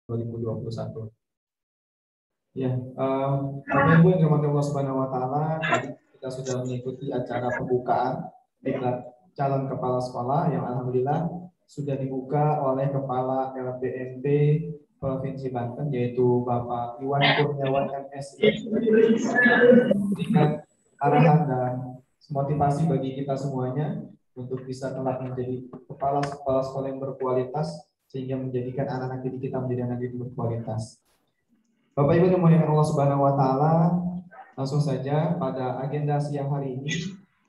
2021. Ya, Bapak Ibu yang dirahmati Allah Subhanahu wa taala, tadi kita sudah mengikuti acara pembukaan tingkat calon kepala sekolah yang alhamdulillah sudah dibuka oleh Kepala LPMP Provinsi Banten, yaitu Bapak Iwan Kurniawan MSI, memberikan arahan dan motivasi bagi kita semuanya untuk bisa kelak menjadi kepala sekolah yang berkualitas sehingga menjadikan anak-anak didik kita menjadi anak didik berkualitas. Bapak Ibu yang dimuliakan Allah Subhanahu wa taala, langsung saja pada agenda siang hari ini,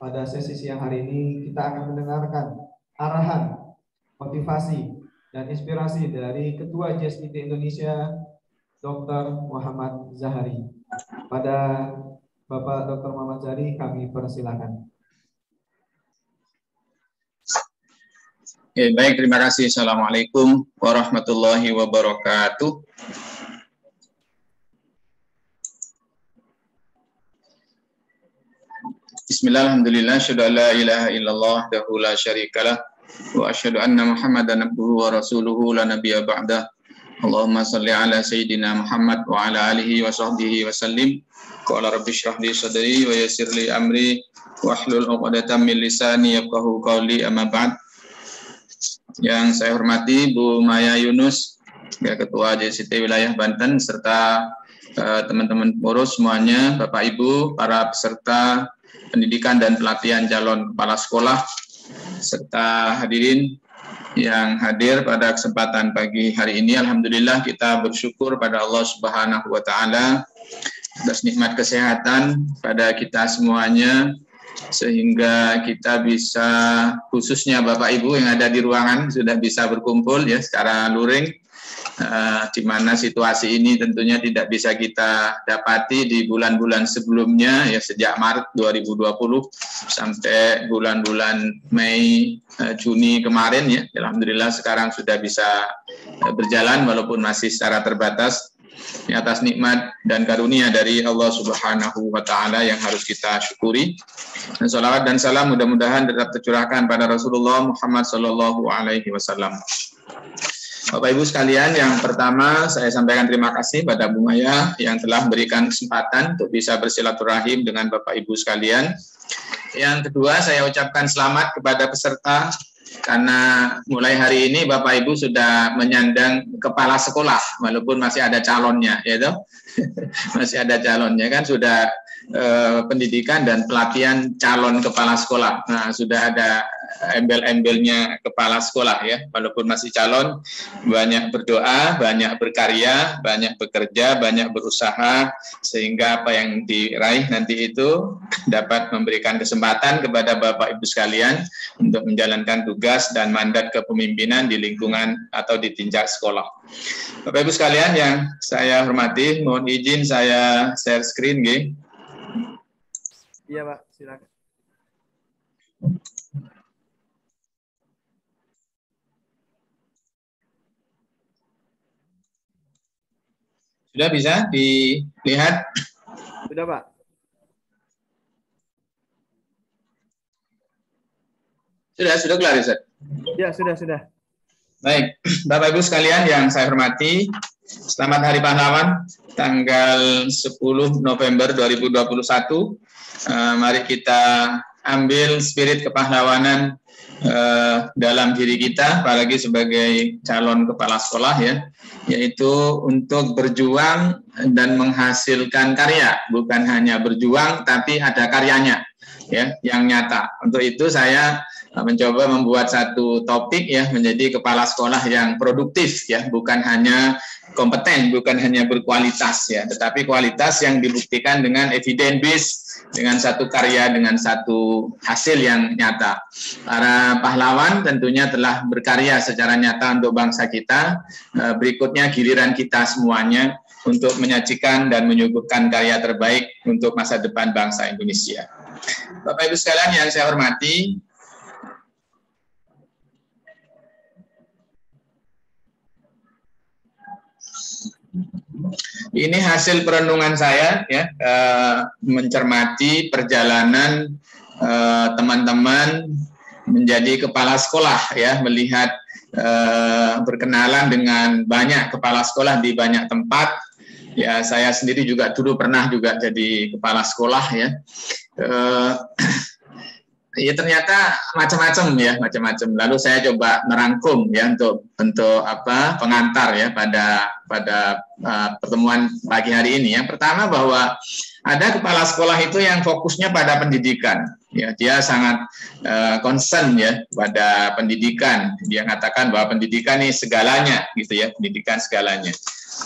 pada sesi siang hari ini kita akan mendengarkan arahan, motivasi dan inspirasi dari Ketua JSIT Indonesia, Dr. Muhammad Zahari. Pada Bapak Dr. Muhammad Zahari kami persilakan. Oke, baik, terima kasih. Assalamualaikum warahmatullahi wabarakatuh. Bismillah, alhamdulillah, asyhadu an la ilaha illallah wahdahu la syarikalah wa asyhadu anna Muhammadan abduhu wa rasuluhu la nabiyya ba'dah. Allahumma shalli ala sayyidina Muhammad wa ala alihi wa sahbihi wa sallim. Qala rabbi shrah li sadri wa yassir li amri wahlul 'uqdatam min lisani yafqahu qawli, amma ba'd. Yang saya hormati Bu Maya Yunus, ya, Ketua JSIT Wilayah Banten, serta teman-teman pengurus semuanya, Bapak Ibu, para peserta pendidikan dan pelatihan calon kepala sekolah, serta hadirin yang hadir pada kesempatan pagi hari ini. Alhamdulillah kita bersyukur pada Allah Subhanahu wa taala atas nikmat kesehatan pada kita semuanya, sehingga kita bisa, khususnya Bapak Ibu yang ada di ruangan, sudah bisa berkumpul ya secara luring, di mana situasi ini tentunya tidak bisa kita dapati di bulan-bulan sebelumnya ya, sejak Maret 2020 sampai bulan-bulan Mei, Juni kemarin ya. Alhamdulillah sekarang sudah bisa berjalan walaupun masih secara terbatas, ya, atas nikmat dan karunia dari Allah Subhanahu wa taala yang harus kita syukuri. Dan salawat dan salam mudah-mudahan tetap tercurahkan pada Rasulullah Muhammad sallallahu alaihi wasallam. Bapak Ibu sekalian, yang pertama saya sampaikan terima kasih pada Bu Maya yang telah memberikan kesempatan untuk bisa bersilaturahim dengan Bapak Ibu sekalian. Yang kedua, saya ucapkan selamat kepada peserta karena mulai hari ini Bapak Ibu sudah menyandang kepala sekolah walaupun masih ada calonnya, ya toh? Masih ada calonnya kan, sudah pendidikan dan pelatihan calon kepala sekolah. Nah, sudah ada embel-embelnya kepala sekolah ya, walaupun masih calon. Banyak berdoa, banyak berkarya, banyak bekerja, banyak berusaha, sehingga apa yang diraih nanti itu dapat memberikan kesempatan kepada Bapak Ibu sekalian untuk menjalankan tugas dan mandat kepemimpinan di lingkungan atau di tingkat sekolah. Bapak Ibu sekalian yang saya hormati, mohon izin saya share screen, G. Iya, Pak, silakan. Sudah bisa dilihat? Sudah, Pak. Sudah kelar, Ustaz? Ya, sudah. Baik, Bapak Ibu sekalian yang saya hormati, selamat Hari Pahlawan, tanggal 10 November 2021. Mari kita ambil spirit kepahlawanan dalam diri kita, apalagi sebagai calon kepala sekolah ya, yaitu untuk berjuang dan menghasilkan karya, bukan hanya berjuang tapi ada karyanya ya, yang nyata. Untuk itu saya mencoba membuat satu topik ya, menjadi kepala sekolah yang produktif ya, bukan hanya kompeten, bukan hanya berkualitas ya, tetapi kualitas yang dibuktikan dengan evidence based, dengan satu karya, dengan satu hasil yang nyata. Para pahlawan tentunya telah berkarya secara nyata untuk bangsa kita. Berikutnya giliran kita semuanya untuk menyajikan dan menyuguhkan karya terbaik untuk masa depan bangsa Indonesia. Bapak Ibu sekalian yang saya hormati, ini hasil perenungan saya ya, mencermati perjalanan teman-teman menjadi kepala sekolah ya, melihat berkenalan dengan banyak kepala sekolah di banyak tempat. Ya, saya sendiri juga dulu pernah juga jadi kepala sekolah ya. Ya ternyata macam-macam ya, macam-macam. Lalu saya coba merangkum ya untuk pengantar ya pada pertemuan pagi hari ini. Yang pertama bahwa ada kepala sekolah itu yang fokusnya pada pendidikan. Ya, dia sangat concern ya pada pendidikan. Dia katakan bahwa pendidikan ini segalanya gitu ya, pendidikan segalanya.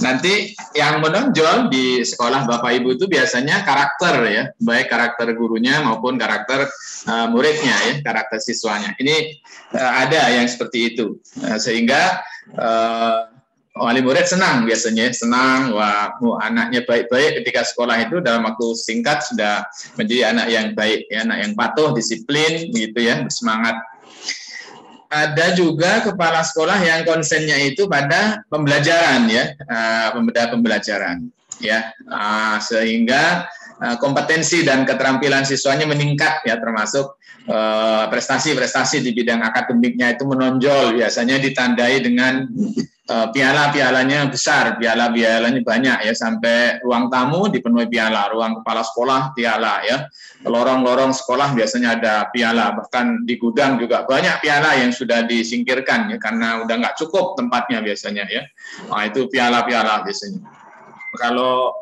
Nanti yang menonjol di sekolah Bapak Ibu itu biasanya karakter ya, baik karakter gurunya maupun karakter muridnya ya, karakter siswanya. Ini ada yang seperti itu, sehingga wali murid senang biasanya, senang wah anaknya baik-baik ketika sekolah itu dalam waktu singkat sudah menjadi anak yang baik, ya, anak yang patuh, disiplin, gitu ya, bersemangat. Ada juga kepala sekolah yang konsennya itu pada pembelajaran ya, pada pembelajaran ya, sehingga kompetensi dan keterampilan siswanya meningkat ya, termasuk prestasi-prestasi di bidang akademiknya itu menonjol, biasanya ditandai dengan piala-pialanya besar, piala-pialanya banyak ya, sampai ruang tamu dipenuhi piala, ruang kepala sekolah piala ya, lorong-lorong sekolah biasanya ada piala, bahkan di gudang juga banyak piala yang sudah disingkirkan ya, karena udah nggak cukup tempatnya biasanya ya. Nah, itu piala-piala biasanya. Kalau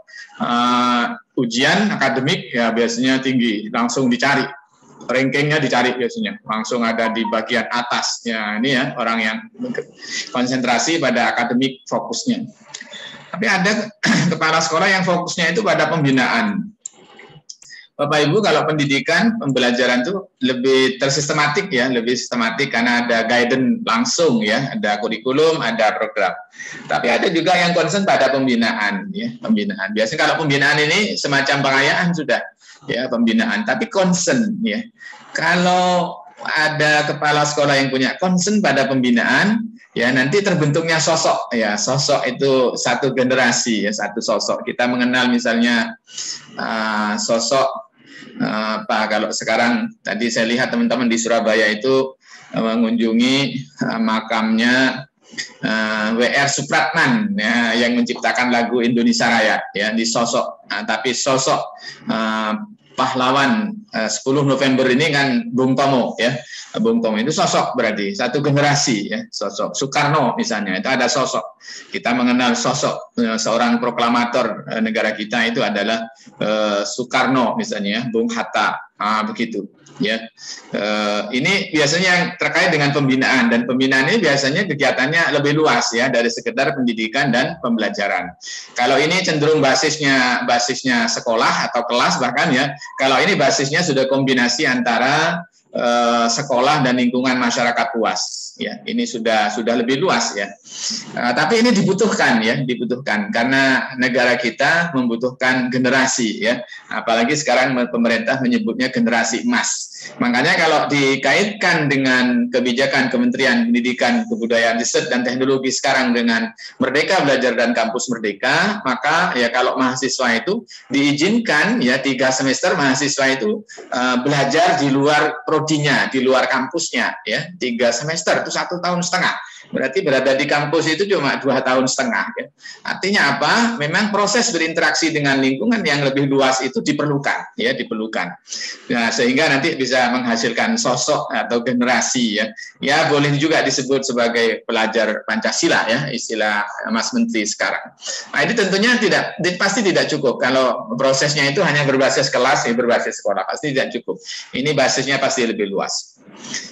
ujian akademik ya biasanya tinggi, langsung dicari. Rankingnya dicari biasanya, langsung ada di bagian atas. Ya, ini ya orang yang konsentrasi pada akademik fokusnya. Tapi ada kepala sekolah yang fokusnya itu pada pembinaan. Bapak Ibu, kalau pendidikan, pembelajaran itu lebih tersistematik ya, lebih sistematik karena ada guidance langsung ya, ada kurikulum, ada program. Tapi ada juga yang concern pada pembinaan ya, pembinaan. Biasanya kalau pembinaan ini semacam pengayaan sudah ya, pembinaan, tapi concern ya. Kalau ada kepala sekolah yang punya concern pada pembinaan, ya nanti terbentuknya sosok ya, sosok itu satu generasi ya, satu sosok. Kita mengenal misalnya sosok kalau sekarang tadi saya lihat teman-teman di Surabaya itu mengunjungi makamnya W.R. Supratman ya, yang menciptakan lagu Indonesia Raya ya, di sosok. Tapi sosok pahlawan 10 November ini kan Bung Tomo ya. Bung Tomo itu sosok, berarti satu generasi ya, sosok Soekarno misalnya itu ada sosok. Kita mengenal sosok seorang proklamator negara kita itu adalah Soekarno misalnya, Bung Hatta, begitu ya. Ini biasanya yang terkait dengan pembinaan, dan pembinaan ini biasanya kegiatannya lebih luas ya, dari sekedar pendidikan dan pembelajaran. Kalau ini cenderung basisnya sekolah atau kelas bahkan ya. Kalau ini basisnya sudah kombinasi antara sekolah dan lingkungan masyarakat luas ya, ini sudah lebih luas ya. Tapi ini dibutuhkan ya, dibutuhkan karena negara kita membutuhkan generasi ya, apalagi sekarang pemerintah menyebutnya generasi emas. Makanya kalau dikaitkan dengan kebijakan Kementerian Pendidikan, Kebudayaan, Riset dan Teknologi sekarang dengan Merdeka Belajar dan Kampus Merdeka, maka ya kalau mahasiswa itu diizinkan ya 3 semester mahasiswa itu belajar di luar prodinya, di luar kampusnya ya, 3 semester itu 1,5 tahun. Berarti berada di kampus itu cuma 2,5 tahun ya. Artinya apa? Memang proses berinteraksi dengan lingkungan yang lebih luas itu diperlukan ya, diperlukan. Nah, sehingga nanti bisa menghasilkan sosok atau generasi ya. Ya boleh juga disebut sebagai pelajar Pancasila ya, istilah Mas Menteri sekarang. Nah, ini tentunya pasti tidak cukup kalau prosesnya itu hanya berbasis kelas ya, berbasis sekolah, pasti tidak cukup. Ini basisnya pasti lebih luas.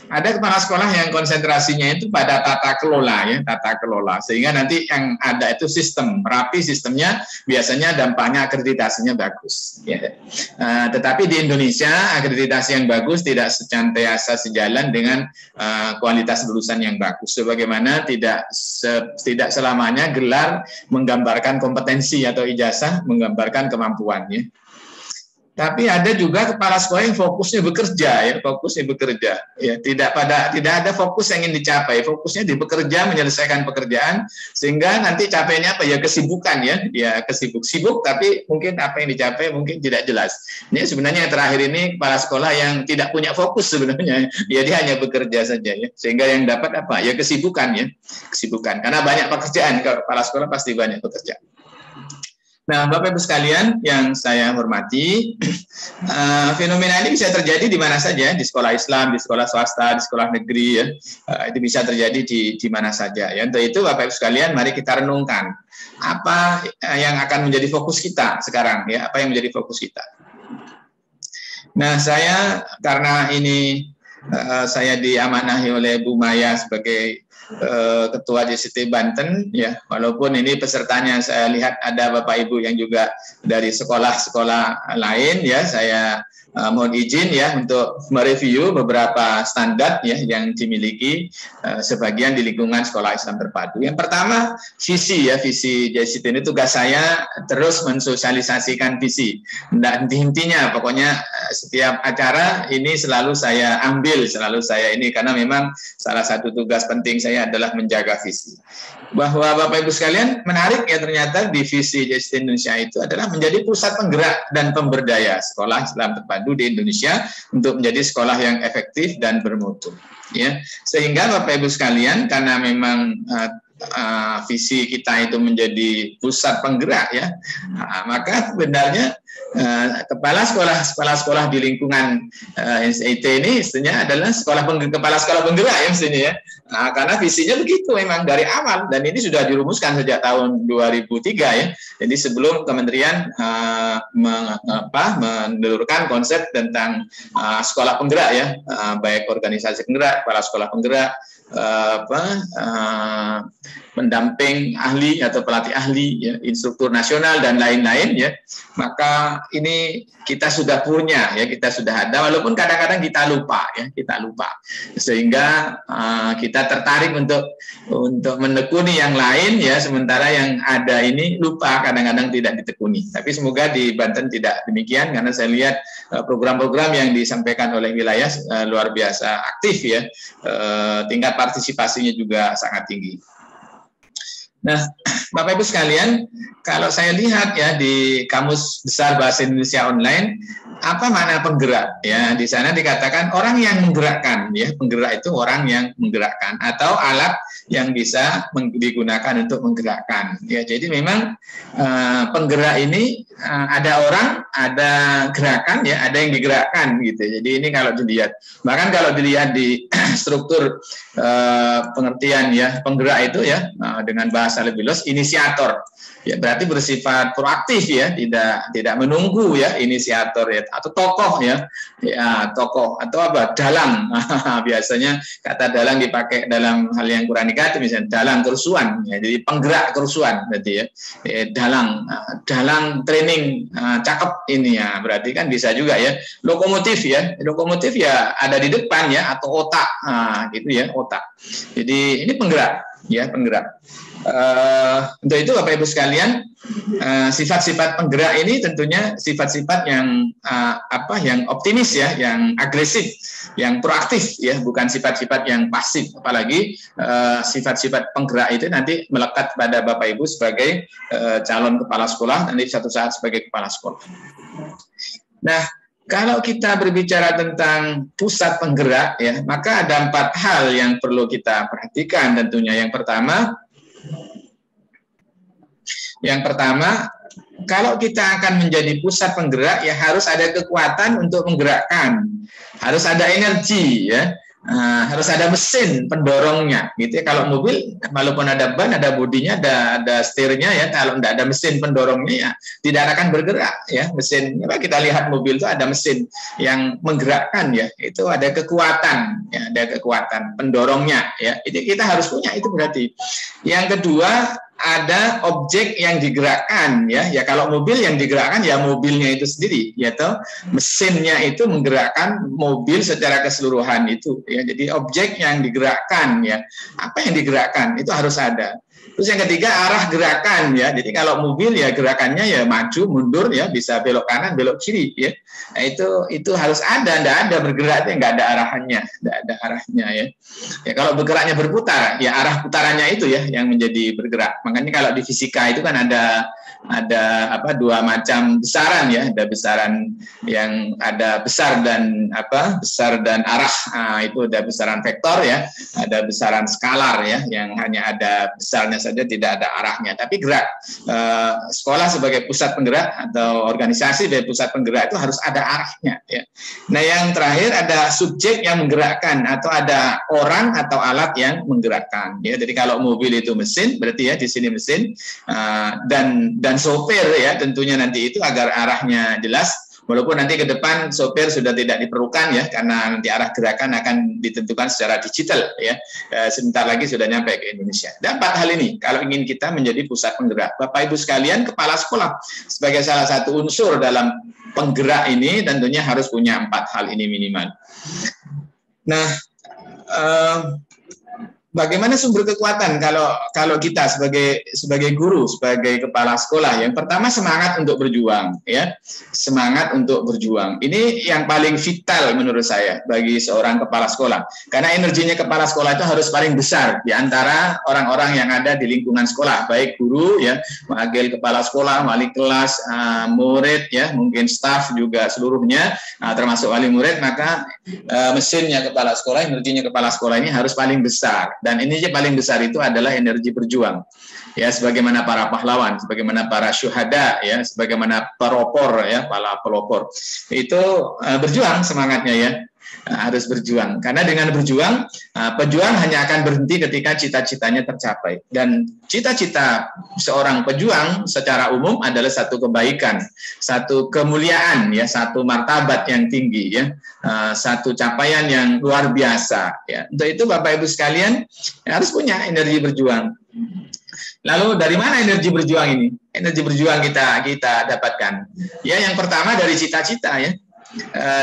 Ada kepala sekolah yang konsentrasinya itu pada tata kelola ya, tata kelola, sehingga nanti yang ada itu sistem rapi, sistemnya biasanya dampaknya akreditasinya bagus ya. Tetapi di Indonesia akreditasi yang bagus tidak senantiasa sejalan dengan kualitas lulusan yang bagus, sebagaimana tidak selamanya gelar menggambarkan kompetensi atau ijazah menggambarkan kemampuan ya. Tapi ada juga kepala sekolah yang fokusnya bekerja, ya, fokusnya bekerja. Ya, tidak ada fokus yang ingin dicapai, fokusnya di bekerja, menyelesaikan pekerjaan, sehingga nanti capainya apa ya, kesibukan ya sibuk tapi mungkin apa yang dicapai mungkin tidak jelas. Ini sebenarnya yang terakhir ini kepala sekolah yang tidak punya fokus sebenarnya, ya dia hanya bekerja saja ya, sehingga yang dapat apa ya, kesibukan, karena banyak pekerjaan. Kalau kepala sekolah pasti banyak pekerjaan. Nah, Bapak Ibu sekalian yang saya hormati, fenomena ini bisa terjadi di mana saja, di sekolah Islam, di sekolah swasta, di sekolah negeri, ya. Itu bisa terjadi di mana saja. Ya. Untuk itu, Bapak Ibu sekalian, mari kita renungkan apa yang akan menjadi fokus kita sekarang, ya. Apa yang menjadi fokus kita. Nah, saya karena ini saya diamanahi oleh Bu Maya sebagai Ketua JCT Banten, ya, walaupun ini pesertanya saya lihat ada Bapak Ibu yang juga dari sekolah-sekolah lain, ya, saya mohon izin ya untuk mereview beberapa standar ya yang dimiliki sebagian di lingkungan sekolah Islam terpadu. Yang pertama, visi JCT ini tugas saya terus mensosialisasikan visi. Tidak henti-hentinya, pokoknya setiap acara ini selalu saya ambil, ini karena memang salah satu tugas penting saya adalah menjaga visi. Bahwa Bapak Ibu sekalian, menarik ya ternyata di visi JCT Indonesia itu adalah menjadi pusat penggerak dan pemberdaya sekolah Islam terpadu di Indonesia untuk menjadi sekolah yang efektif dan bermutu. Ya, sehingga Bapak Ibu sekalian, karena memang visi kita itu menjadi pusat penggerak ya, maka sebenarnya kepala sekolah di lingkungan SIT ini mestinya adalah kepala sekolah penggerak ya mestinya ya. Nah, karena visinya begitu memang dari awal, dan ini sudah dirumuskan sejak tahun 2003 ya. Jadi sebelum kementerian menelurkan konsep tentang sekolah penggerak ya, baik organisasi penggerak, kepala sekolah penggerak, pendamping ahli atau pelatih ahli, ya, instruktur nasional dan lain-lain ya. Maka ini kita sudah punya ya, kita sudah ada, walaupun kadang-kadang kita lupa, sehingga kita tertarik untuk menekuni yang lain ya, sementara yang ada ini lupa, kadang-kadang tidak ditekuni. Tapi semoga di Banten tidak demikian, karena saya lihat program-program yang disampaikan oleh wilayah luar biasa aktif ya, tingkat partisipasinya juga sangat tinggi. Nah, Bapak Ibu sekalian, kalau saya lihat ya di Kamus Besar Bahasa Indonesia Online, apa makna penggerak? Ya, di sana dikatakan orang yang menggerakkan, ya, penggerak itu orang yang menggerakkan atau alat yang bisa digunakan untuk menggerakkan. Ya, jadi memang penggerak ini ada orang, ada gerakan, ya, ada yang digerakkan gitu. Jadi ini kalau dilihat, bahkan kalau dilihat di struktur pengertian ya penggerak itu ya, dengan bahasa lebih luas, inisiator. Ya, berarti bersifat proaktif ya, tidak menunggu ya, inisiator ya, atau tokoh ya, tokoh atau apa, dalang. Biasanya kata dalang dipakai dalam hal yang kurang negatif, misalnya dalang kerusuhan ya, jadi penggerak kerusuhan berarti ya, dalang training, cakep ini ya, berarti kan bisa juga ya, lokomotif ya ada di depan ya, atau otak, gitu ya, otak. Jadi ini penggerak ya, penggerak. Untuk itu Bapak Ibu sekalian, sifat-sifat penggerak ini tentunya sifat-sifat yang yang optimis ya, yang agresif, yang proaktif ya, bukan sifat-sifat yang pasif. Apalagi sifat-sifat penggerak itu nanti melekat pada Bapak Ibu sebagai calon kepala sekolah, nanti suatu saat sebagai kepala sekolah. Nah, kalau kita berbicara tentang pusat penggerak ya, maka ada 4 hal yang perlu kita perhatikan tentunya. Yang pertama, kalau kita akan menjadi pusat penggerak ya harus ada kekuatan untuk menggerakkan, harus ada energi ya, harus ada mesin pendorongnya gitu ya. Kalau mobil walaupun ada ban, ada bodinya, ada setirnya ya, kalau tidak ada mesin pendorongnya ya tidak akan bergerak ya. Mesin, kita lihat mobil itu ada mesin yang menggerakkan ya, itu ada kekuatan ya, ada kekuatan pendorongnya ya, itu kita harus punya, itu berarti. Yang kedua, ada objek yang digerakkan ya. Kalau mobil yang digerakkan ya mobilnya itu sendiri ya, toh mesinnya itu menggerakkan mobil secara keseluruhan itu ya. Jadi objek yang digerakkan ya, apa yang digerakkan itu harus ada. Terus yang ketiga arah gerakan ya. Jadi kalau mobil ya gerakannya ya maju mundur ya, bisa belok kanan belok kiri ya. Nah, itu harus ada, tidak ada bergeraknya, nggak ada arahannya, tidak ada arahnya ya. Ya kalau bergeraknya berputar ya arah putarannya itu ya yang menjadi bergerak. Makanya kalau di fisika itu kan ada dua macam besaran ya, ada besaran yang ada besar dan arah. Nah, itu ada besaran vektor ya, ada besaran skalar ya, yang hanya ada besarnya saja tidak ada arahnya. Tapi gerak sekolah sebagai pusat penggerak atau organisasi sebagai pusat penggerak itu harus ada arahnya ya. Nah, yang terakhir ada subjek yang menggerakkan atau ada orang atau alat yang menggerakkan ya. Jadi kalau mobil itu mesin, berarti ya di sini mesin, dan sopir ya tentunya nanti itu agar arahnya jelas, walaupun nanti ke depan sopir sudah tidak diperlukan ya, karena nanti arah gerakan akan ditentukan secara digital ya. Sebentar lagi sudah nyampe ke Indonesia. Dan 4 hal ini kalau ingin kita menjadi pusat penggerak, Bapak Ibu sekalian, kepala sekolah sebagai salah satu unsur dalam penggerak ini tentunya harus punya 4 hal ini minimal. Nah, bagaimana sumber kekuatan kalau kita sebagai guru, sebagai kepala sekolah? Yang pertama semangat untuk berjuang, ya, semangat untuk berjuang. Ini yang paling vital menurut saya bagi seorang kepala sekolah, karena energinya kepala sekolah itu harus paling besar di antara orang-orang yang ada di lingkungan sekolah, baik guru, ya, wakil kepala sekolah, wali kelas, murid, ya, mungkin staf juga seluruhnya, termasuk wali murid. Maka mesinnya kepala sekolah, energinya kepala sekolah ini harus paling besar. Dan ini paling besar itu adalah energi berjuang. Ya, sebagaimana para pahlawan, sebagaimana para syuhada, ya, sebagaimana pelopor, ya, para pelopor. Itu berjuang semangatnya ya. Harus berjuang. Karena dengan berjuang, pejuang hanya akan berhenti ketika cita-citanya tercapai. Dan cita-cita seorang pejuang secara umum adalah satu kebaikan, satu kemuliaan, ya, satu martabat yang tinggi, ya, satu capaian yang luar biasa. Ya. Untuk itu Bapak Ibu sekalian harus punya energi berjuang. Lalu dari mana energi berjuang ini? Energi berjuang kita dapatkan. Ya, yang pertama dari cita-cita, ya,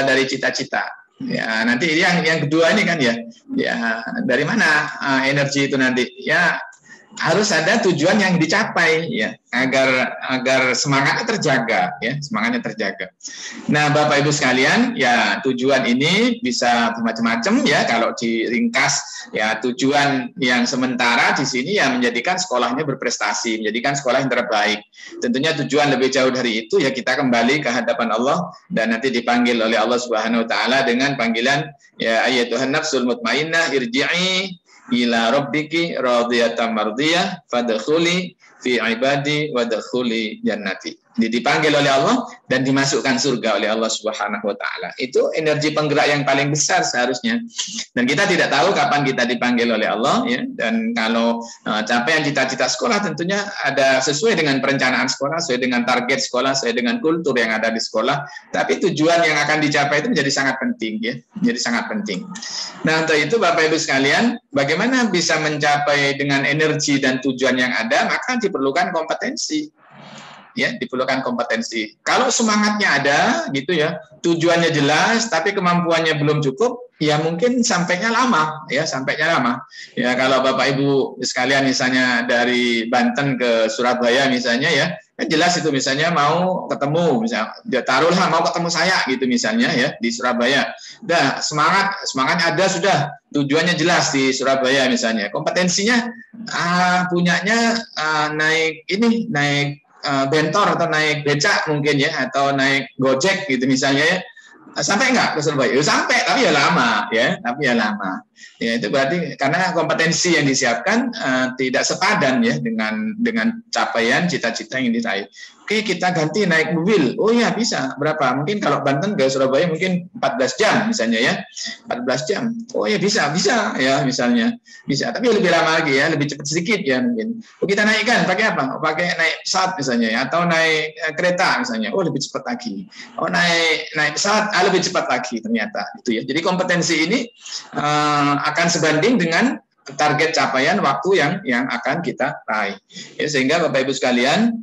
dari cita-cita. Ya, nanti yang kedua ini kan ya dari mana energi itu nanti? Ya, harus ada tujuan yang dicapai ya, agar semangatnya terjaga ya, semangatnya terjaga. Nah, Bapak Ibu sekalian, ya, tujuan ini bisa macam-macam ya. Kalau diringkas ya, tujuan yang sementara di sini ya menjadikan sekolahnya berprestasi, menjadikan sekolah yang terbaik. Tentunya tujuan lebih jauh dari itu ya, kita kembali ke hadapan Allah dan nanti dipanggil oleh Allah Subhanahu wa taala dengan panggilan ya, ayyatuhan nafsul mutmainnah irji'i ila rabbiki radiyatan mardiyah fadkhuli fi ibadi wadkhuli jannati. Dipanggil oleh Allah dan dimasukkan surga oleh Allah Subhanahu wa taala. Itu energi penggerak yang paling besar seharusnya. Dan kita tidak tahu kapan kita dipanggil oleh Allah ya. Dan kalau capaian cita-cita sekolah tentunya ada sesuai dengan perencanaan sekolah, sesuai dengan target sekolah, sesuai dengan kultur yang ada di sekolah. Tapi tujuan yang akan dicapai itu menjadi sangat penting ya. Menjadi sangat penting. Nah, untuk itu Bapak Ibu sekalian, bagaimana bisa mencapai dengan energi dan tujuan yang ada, maka diperlukan kompetensi. Ya, diperlukan kompetensi. Kalau semangatnya ada, gitu ya, tujuannya jelas, tapi kemampuannya belum cukup, ya mungkin sampainya lama, ya, sampainya lama. Ya, kalau Bapak Ibu sekalian misalnya dari Banten ke Surabaya misalnya ya, kan jelas itu misalnya mau ketemu, misalnya taruhlah mau ketemu saya gitu misalnya ya di Surabaya. Udah semangatnya ada sudah, tujuannya jelas di Surabaya misalnya. Kompetensinya punyanya naik bentor atau naik becak mungkin ya, atau naik Gojek gitu misalnya ya. Sampai enggak ke Surabaya? Ya, sampai, tapi ya lama ya, Ya, itu berarti karena kompetensi yang disiapkan tidak sepadan ya dengan capaian cita-cita yang diraih. Oke, kita ganti naik mobil. Oh ya, bisa. Berapa? Mungkin kalau Banten ke Surabaya mungkin 14 jam misalnya ya. 14 jam. Oh ya, bisa ya misalnya. Bisa, tapi lebih lama lagi ya, lebih cepat sedikit ya mungkin. Oh, kita naikkan pakai apa? Oh, pakai naik pesawat misalnya ya, atau naik kereta misalnya. Oh, lebih cepat lagi. Oh, naik pesawat lebih cepat lagi ternyata itu ya. Jadi kompetensi ini akan sebanding dengan target capaian waktu yang akan kita raih. Ya, sehingga Bapak Ibu sekalian,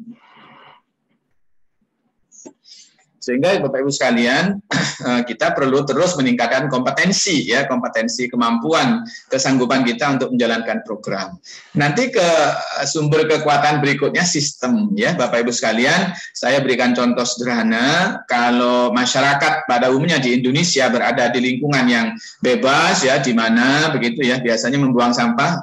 Sehingga Bapak Ibu sekalian, kita perlu terus meningkatkan kompetensi ya, kompetensi, kemampuan, kesanggupan kita untuk menjalankan program. Nanti ke sumber kekuatan berikutnya sistem ya, Bapak Ibu sekalian. Saya berikan contoh sederhana, kalau masyarakat pada umumnya di Indonesia berada di lingkungan yang bebas ya, di mana begitu ya, biasanya membuang sampah,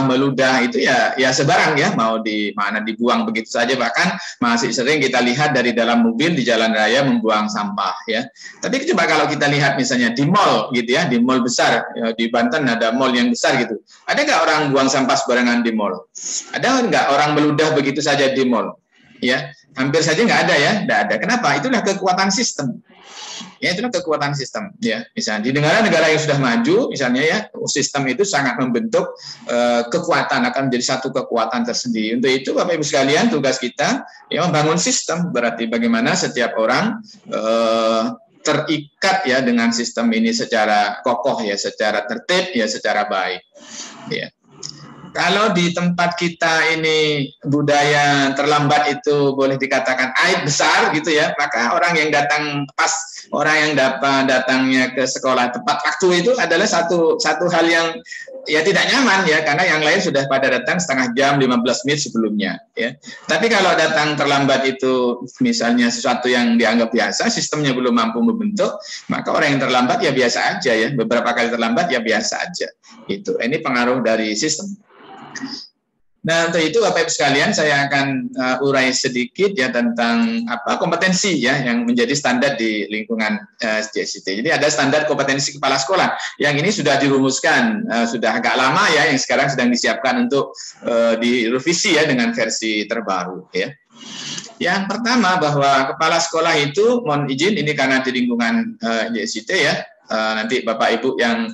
meludah itu ya sebarang ya, mau di mana dibuang begitu saja, bahkan masih sering kita lihat dari dalam mobil di jalan raya membuang sampah ya. Tapi coba kalau kita lihat misalnya di mall gitu ya, di mall besar ya, di Banten ada mall yang besar gitu. Ada nggak orang buang sampah sembarangan di mall? Ada nggak orang meludah begitu saja di mall? Ya, hampir saja nggak ada ya, nggak ada. Kenapa? Itulah kekuatan sistem. Ya, itulah kekuatan sistem. Ya, misalnya di negara-negara yang sudah maju, misalnya ya, sistem itu sangat membentuk kekuatan, akan menjadi satu kekuatan tersendiri. Untuk itu, Bapak Ibu sekalian, tugas kita ya membangun sistem. Berarti bagaimana setiap orang terikat ya dengan sistem ini secara kokoh ya, secara tertib ya, secara baik. Ya. Kalau di tempat kita ini budaya terlambat itu boleh dikatakan aib besar gitu ya, maka orang yang datang pas, orang yang datangnya ke sekolah tepat waktu itu adalah satu hal yang ya tidak nyaman ya, karena yang lain sudah pada datang setengah jam, 15 menit sebelumnya ya. Tapi kalau datang terlambat itu misalnya sesuatu yang dianggap biasa, sistemnya belum mampu membentuk, maka orang yang terlambat ya biasa aja ya, beberapa kali terlambat ya biasa aja. Itu ini pengaruh dari sistem. Nah, untuk itu Bapak Ibu sekalian, saya akan urai sedikit ya tentang apa kompetensi ya yang menjadi standar di lingkungan SDSIT. Jadi ada standar kompetensi kepala sekolah yang ini sudah dirumuskan, sudah agak lama ya, yang sekarang sedang disiapkan untuk direvisi ya dengan versi terbaru ya. Yang pertama bahwa kepala sekolah itu, mohon izin ini karena di lingkungan SDSIT ya, nanti Bapak Ibu yang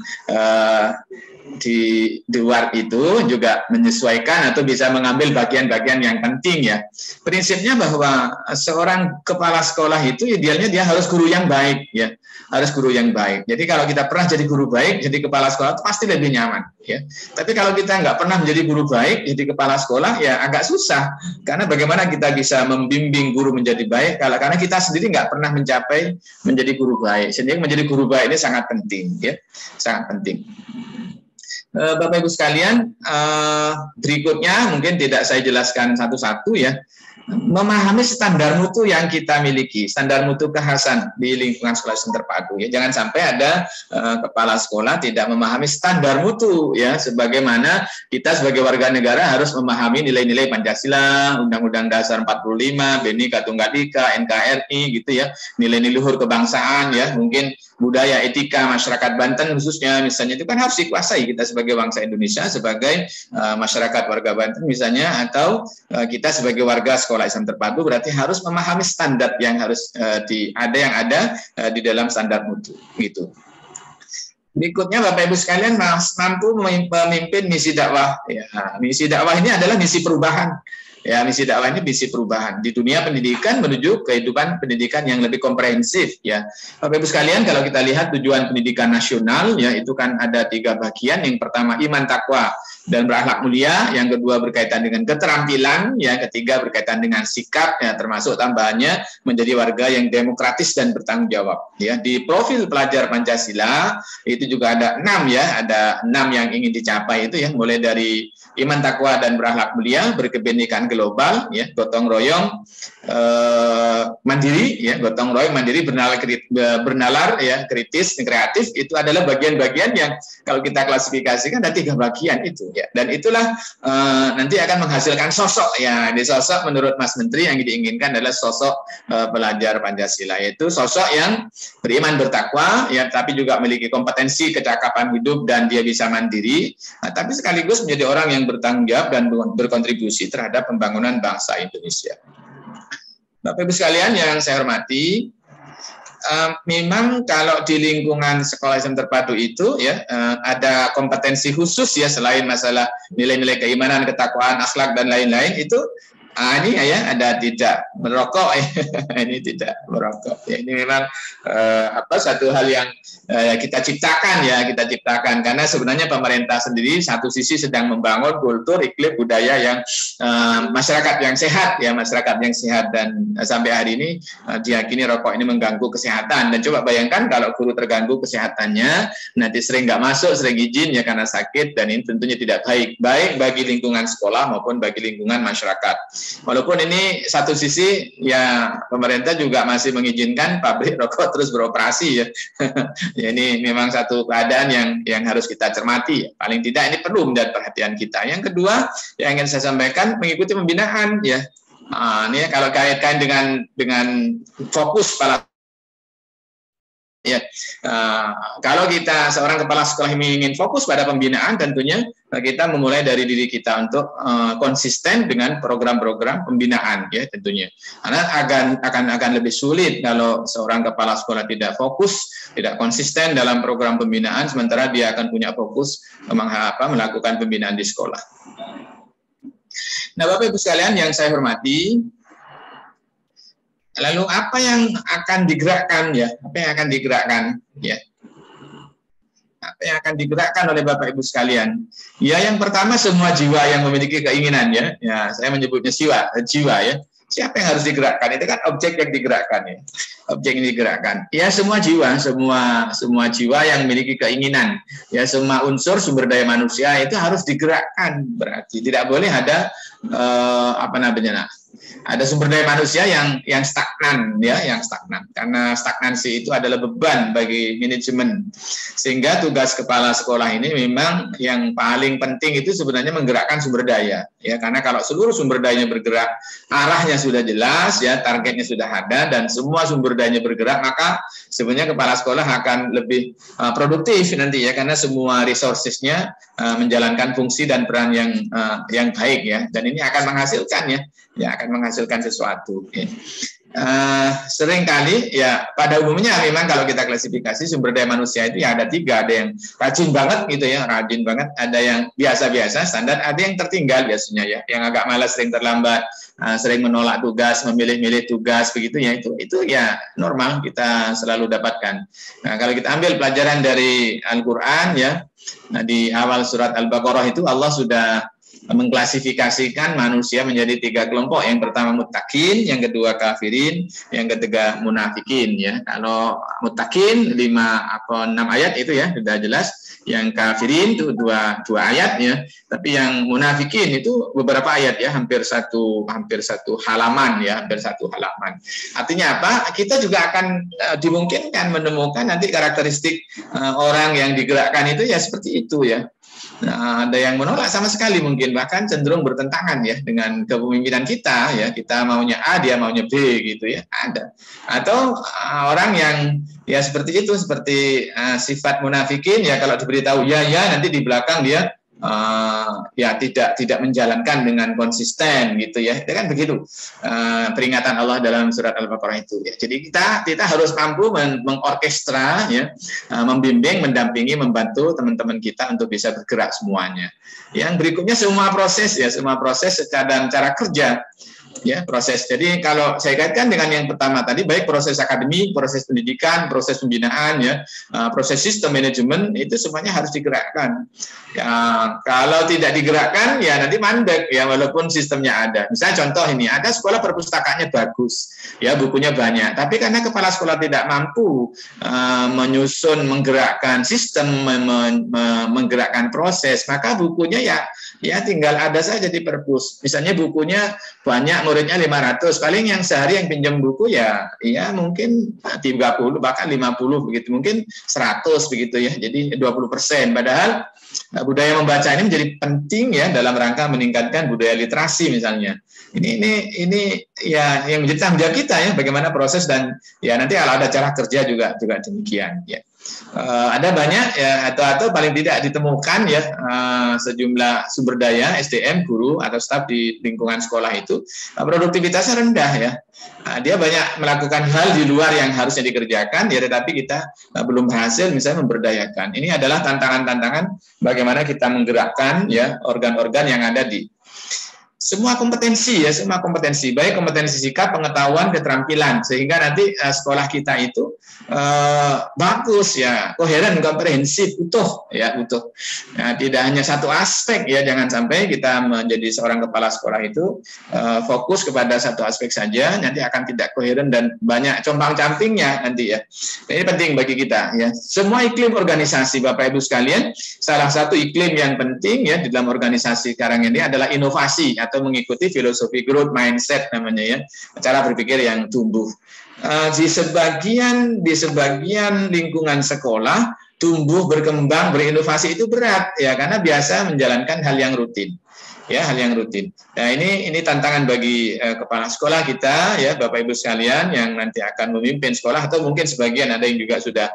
di luar itu juga menyesuaikan atau bisa mengambil bagian-bagian yang penting ya. Prinsipnya bahwa seorang kepala sekolah itu idealnya dia harus guru yang baik ya, harus guru yang baik. Jadi kalau kita pernah jadi guru baik, jadi kepala sekolah itu pasti lebih nyaman ya. Tapi kalau kita nggak pernah menjadi guru baik, jadi kepala sekolah ya agak susah. Karena bagaimana kita bisa membimbing guru menjadi baik karena kita sendiri nggak pernah mencapai menjadi guru baik. Sehingga menjadi guru baik ini sangat penting ya, sangat penting. Bapak Ibu sekalian, berikutnya mungkin tidak saya jelaskan satu-satu ya. Memahami standar mutu yang kita miliki, standar mutu kekhasan di lingkungan sekolah Islam terpadu ya. Jangan sampai ada kepala sekolah tidak memahami standar mutu ya, sebagaimana kita sebagai warga negara harus memahami nilai-nilai Pancasila, Undang-Undang Dasar 45, Bhinneka Tunggal Ika, NKRI gitu ya, nilai-nilai luhur kebangsaan ya, mungkin budaya etika masyarakat Banten khususnya misalnya itu kan harus dikuasai kita sebagai bangsa Indonesia, sebagai masyarakat warga Banten misalnya, atau kita sebagai warga sekolah Islam terpadu berarti harus memahami standar yang harus ada di dalam standar mutu gitu. Berikutnya Bapak Ibu sekalian mampu memimpin misi dakwah ya. Misi dakwah ini adalah misi perubahan. Ya, misi dakwah ini misi perubahan di dunia pendidikan menuju kehidupan pendidikan yang lebih komprehensif ya. Bapak Ibu sekalian, kalau kita lihat tujuan pendidikan nasional ya, itu kan ada 3 bagian. Yang pertama iman takwa dan berakhlak mulia, yang kedua berkaitan dengan keterampilan, yang ketiga berkaitan dengan sikap ya, termasuk tambahannya menjadi warga yang demokratis dan bertanggung jawab ya. Di profil pelajar Pancasila itu juga ada 6 ya, ada 6 yang ingin dicapai itu ya, mulai dari iman takwa dan berakhlak mulia, berkebinekaan global ya, gotong royong mandiri ya, gotong royong mandiri, bernalar ya, kritis, kreatif, itu adalah bagian-bagian yang kalau kita klasifikasikan ada 3 bagian itu ya. Dan itulah nanti akan menghasilkan sosok ya. Di sosok menurut Mas Menteri yang diinginkan adalah sosok pelajar Pancasila, yaitu sosok yang beriman bertakwa ya, tapi juga memiliki kompetensi kecakapan hidup dan dia bisa mandiri, tapi sekaligus menjadi orang yang bertanggung jawab dan berkontribusi terhadap pembangunan bangsa Indonesia. Bapak Ibu sekalian yang saya hormati, memang kalau di lingkungan sekolah Islam terpadu itu ya ada kompetensi khusus ya, selain masalah nilai-nilai keimanan, ketakwaan, akhlak dan lain-lain, itu Ini ya ada tidak merokok, ini tidak merokok. Ya, ini memang satu hal yang kita ciptakan karena sebenarnya pemerintah sendiri satu sisi sedang membangun kultur, iklim, budaya yang masyarakat yang sehat dan sampai hari ini diyakini rokok ini mengganggu kesehatan. Dan coba bayangkan kalau guru terganggu kesehatannya, nanti sering nggak masuk, sering izin ya karena sakit, dan ini tentunya tidak baik bagi lingkungan sekolah maupun bagi lingkungan masyarakat. Walaupun ini satu sisi ya pemerintah juga masih mengizinkan pabrik rokok terus beroperasi ya. Ya ini memang satu keadaan yang harus kita cermati. Paling tidak ini perlu menjadi perhatian kita. Yang kedua yang ingin saya sampaikan, mengikuti pembinaan ya. Ini kalau kait-kait dengan fokus pada ya, kalau kita seorang kepala sekolah ingin fokus pada pembinaan, tentunya kita memulai dari diri kita untuk konsisten dengan program-program pembinaan, ya tentunya. Karena akan lebih sulit kalau seorang kepala sekolah tidak fokus, tidak konsisten dalam program pembinaan, sementara dia akan punya fokus melakukan pembinaan di sekolah. Nah, Bapak Ibu sekalian yang saya hormati, lalu apa yang akan digerakkan ya? Apa yang akan digerakkan ya? Apa yang akan digerakkan oleh Bapak Ibu sekalian? Ya, yang pertama semua jiwa yang memiliki keinginan ya. Ya, saya menyebutnya jiwa ya. Siapa yang harus digerakkan? Itu kan objek yang digerakkan ya. Objek yang digerakkan. Ya, semua jiwa jiwa yang memiliki keinginan. Ya, semua unsur sumber daya manusia itu harus digerakkan. Berarti tidak boleh ada ada sumber daya manusia yang stagnan ya, yang stagnan. Karena stagnansi itu adalah beban bagi manajemen. Sehingga tugas kepala sekolah ini memang yang paling penting itu sebenarnya menggerakkan sumber daya ya, karena kalau seluruh sumber dayanya bergerak, arahnya sudah jelas ya, targetnya sudah ada dan semua sumber dayanya bergerak, maka sebenarnya kepala sekolah akan lebih produktif nanti ya, karena semua resources-nya menjalankan fungsi dan peran yang baik ya, dan ini akan menghasilkan akan menghasilkan sesuatu. Okay. Seringkali ya pada umumnya memang kalau kita klasifikasi sumber daya manusia itu ya ada tiga, ada yang rajin banget gitu ya, rajin banget, ada yang biasa-biasa standar, ada yang tertinggal biasanya ya, yang agak malas, sering terlambat, sering menolak tugas, memilih-milih tugas begitu ya, itu ya normal kita selalu dapatkan. Nah, kalau kita ambil pelajaran dari Al-Qur'an ya, nah di awal surat Al-Baqarah itu Allah sudah mengklasifikasikan manusia menjadi tiga kelompok. Yang pertama muttaqin, yang kedua kafirin, yang ketiga munafikin ya. Kalau muttaqin 5 atau 6 ayat itu ya sudah jelas. Yang kafirin itu dua ayat ya. Tapi yang munafikin itu beberapa ayat ya, hampir satu halaman ya, hampir satu halaman. Artinya apa? Kita juga akan dimungkinkan menemukan nanti karakteristik orang yang digerakkan itu ya seperti itu ya. Nah, ada yang menolak sama sekali, mungkin bahkan cenderung bertentangan ya dengan kepemimpinan kita ya, kita maunya A, dia maunya B gitu ya, ada. Atau orang yang ya seperti itu, seperti sifat munafikin ya, kalau diberitahu ya nanti di belakang dia ya tidak menjalankan dengan konsisten gitu ya, itu kan begitu peringatan Allah dalam surat Al-Baqarah itu ya. Jadi kita harus mampu mengorkestra ya, membimbing, mendampingi, membantu teman-teman kita untuk bisa bergerak semuanya. Yang berikutnya semua proses dalam cara kerja ya, proses. Jadi kalau saya kaitkan dengan yang pertama tadi, baik proses akademik, proses pendidikan, proses pembinaan ya, proses sistem manajemen, itu semuanya harus digerakkan. Ya, kalau tidak digerakkan ya nanti mandek ya, walaupun sistemnya ada. Misalnya contoh ini, ada sekolah perpustakaannya bagus ya, bukunya banyak, tapi karena kepala sekolah tidak mampu menyusun, menggerakkan sistem, menggerakkan proses, maka bukunya ya tinggal ada saja di perpus. Misalnya bukunya banyak, muridnya 500, paling yang sehari yang pinjam buku ya mungkin 30 bahkan 50 begitu, mungkin 100 begitu ya, jadi 20%. Padahal budaya membaca ini menjadi penting ya dalam rangka meningkatkan budaya literasi misalnya. Ini ya yang menjadi tanggung jawab kita ya, bagaimana proses, dan ya nanti kalau ada cara kerja juga demikian ya. Ada banyak ya, atau paling tidak ditemukan ya sejumlah sumber daya SDM, guru atau staf di lingkungan sekolah itu produktivitasnya rendah ya. Dia banyak melakukan hal di luar yang harusnya dikerjakan ya, tetapi kita belum berhasil misalnya memberdayakan. Ini adalah tantangan-tantangan bagaimana kita menggerakkan ya organ-organ yang ada di semua kompetensi ya, semua kompetensi, baik kompetensi sikap, pengetahuan, keterampilan, sehingga nanti sekolah kita itu bagus ya, koheren, komprehensif, utuh ya, utuh. Nah, tidak hanya satu aspek ya, jangan sampai kita menjadi seorang kepala sekolah itu fokus kepada satu aspek saja, nanti akan tidak koheren dan banyak compang-campingnya nanti ya. Ini penting bagi kita ya. Semua iklim organisasi Bapak Ibu sekalian, salah satu iklim yang penting ya di dalam organisasi sekarang ini adalah inovasi atau mengikuti filosofi growth mindset namanya ya, cara berpikir yang tumbuh. Di sebagian lingkungan sekolah tumbuh, berkembang, berinovasi itu berat ya, karena biasa menjalankan hal yang rutin. Ya, hal yang rutin. Nah, ini tantangan bagi kepala sekolah kita ya, Bapak Ibu sekalian yang nanti akan memimpin sekolah, atau mungkin sebagian ada yang juga sudah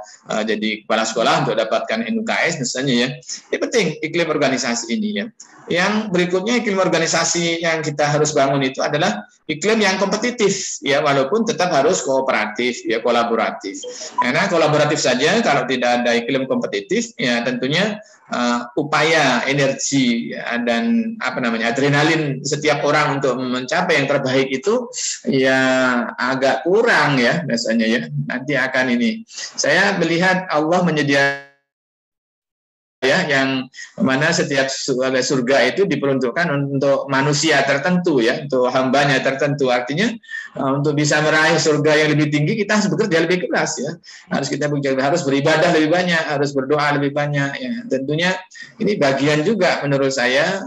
jadi kepala sekolah untuk dapatkan NUKS misalnya ya. Ini penting iklim organisasi ini ya. Yang berikutnya iklim organisasi yang kita harus bangun itu adalah iklim yang kompetitif ya, walaupun tetap harus kooperatif ya, kolaboratif. Karena kolaboratif saja kalau tidak ada iklim kompetitif ya, tentunya upaya, energi dan adrenalin setiap orang untuk mencapai yang terbaik itu ya agak kurang ya biasanya ya. Nanti akan ini. Saya melihat Allah menyediakan ya, yang mana setiap surga itu diperuntukkan untuk manusia tertentu ya, untuk hambanya tertentu. Artinya untuk bisa meraih surga yang lebih tinggi kita harus bekerja lebih keras ya, harus beribadah lebih banyak, harus berdoa lebih banyak ya. Tentunya ini bagian juga menurut saya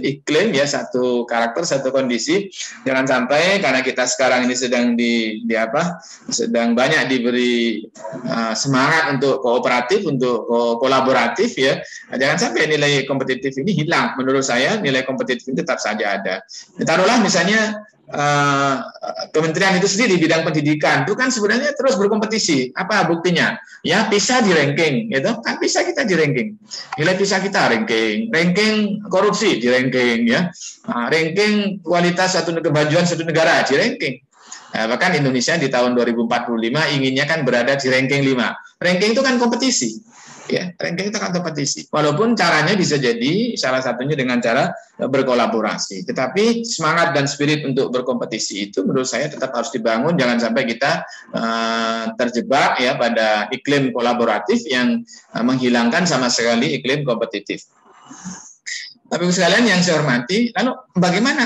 iklim ya, satu karakter, satu kondisi. Jangan sampai karena kita sekarang ini sedang banyak diberi semangat untuk kooperatif, untuk kolaboratif ya, jangan sampai nilai kompetitif ini hilang. Menurut saya nilai kompetitif ini tetap saja ada. Taruhlah misalnya kementerian itu sendiri bidang pendidikan itu kan sebenarnya terus berkompetisi. Apa buktinya? Ya PISA di ranking, gitu kan, PISA kita di ranking, nilai PISA kita ranking korupsi di ranking ya, ranking kualitas kemajuan satu negara di ranking. Bahkan Indonesia di tahun 2045 inginnya kan berada di ranking 5. Ranking itu kan kompetisi. Ya, ranking itu kan kompetisi. Walaupun caranya bisa jadi salah satunya dengan cara berkolaborasi. Tetapi semangat dan spirit untuk berkompetisi itu menurut saya tetap harus dibangun. Jangan sampai kita terjebak ya pada iklim kolaboratif yang menghilangkan sama sekali iklim kompetitif. Tapi sekalian yang saya hormati, lalu bagaimana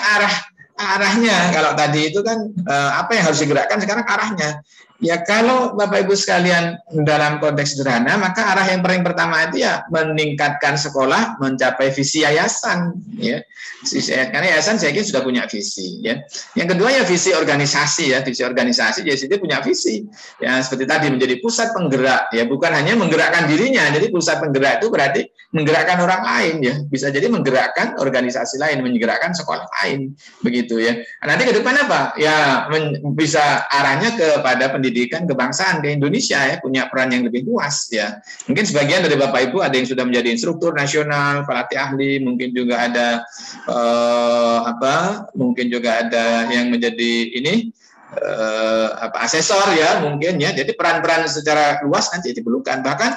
arahnya? Kalau tadi itu kan apa yang harus digerakkan, sekarang arahnya. Ya kalau Bapak Ibu sekalian dalam konteks sederhana, maka arah yang paling pertama itu ya meningkatkan sekolah mencapai visi yayasan ya. Karena yayasan saya kira sudah punya visi ya. Yang kedua ya visi organisasi ya, visi organisasi jadi itu punya visi. Ya seperti tadi menjadi pusat penggerak ya, bukan hanya menggerakkan dirinya. Jadi pusat penggerak itu berarti menggerakkan orang lain ya. Bisa jadi menggerakkan organisasi lain, menggerakkan sekolah lain begitu ya. Nanti ke depan apa? Ya bisa arahnya kepada pendidikan kebangsaan ke Indonesia ya, punya peran yang lebih luas ya. Mungkin sebagian dari Bapak Ibu ada yang sudah menjadi instruktur nasional, pelatih ahli, mungkin juga ada mungkin juga ada yang menjadi ini asesor ya mungkin ya. Jadi peran-peran secara luas nanti diperlukan. Bahkan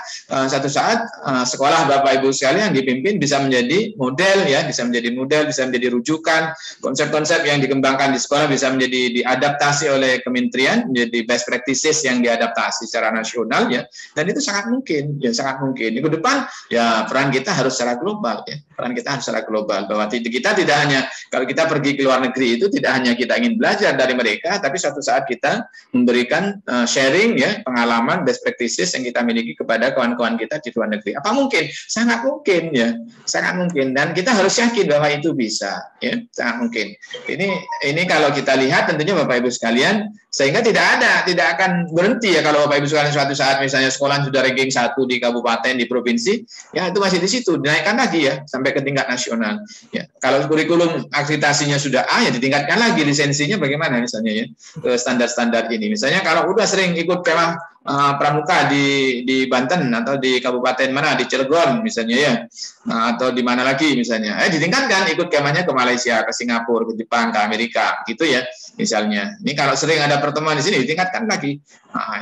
satu saat sekolah Bapak Ibu sekalian yang dipimpin bisa menjadi model ya, bisa menjadi rujukan. Konsep-konsep yang dikembangkan di sekolah bisa menjadi diadaptasi oleh kementerian menjadi best practices yang diadaptasi secara nasional ya. Dan itu sangat mungkin ya, sangat minggu depan ya peran kita harus secara global ya. Peran kita harus secara global, bahwa kita tidak hanya kalau kita pergi ke luar negeri itu tidak hanya kita ingin belajar dari mereka, tapi suatu saat kita memberikan sharing ya, pengalaman best practices yang kita miliki kepada kawan-kawan kita di luar negeri. Apa mungkin? Sangat mungkin ya, sangat mungkin, dan kita harus yakin bahwa itu bisa ya, sangat mungkin. Ini kalau kita lihat tentunya Bapak Ibu sekalian, sehingga tidak akan berhenti ya. Kalau Bapak Ibu sekalian suatu saat misalnya sekolah sudah ranking 1 di kabupaten, di provinsi, ya itu masih di situ, dinaikkan lagi ya sampai ke tingkat nasional. Ya, kalau kurikulum akreditasinya sudah A, ya ditingkatkan lagi lisensinya bagaimana misalnya ya, ke standar-standar ini. Misalnya kalau udah sering ikut kemah pramuka di Banten atau di kabupaten mana, di Cilegon misalnya ya, atau di mana lagi misalnya, ditingkatkan ikut kemahnya ke Malaysia, ke Singapura, ke Jepang, ke Amerika gitu ya misalnya. Ini kalau sering ada pertemuan di sini ditingkatkan lagi.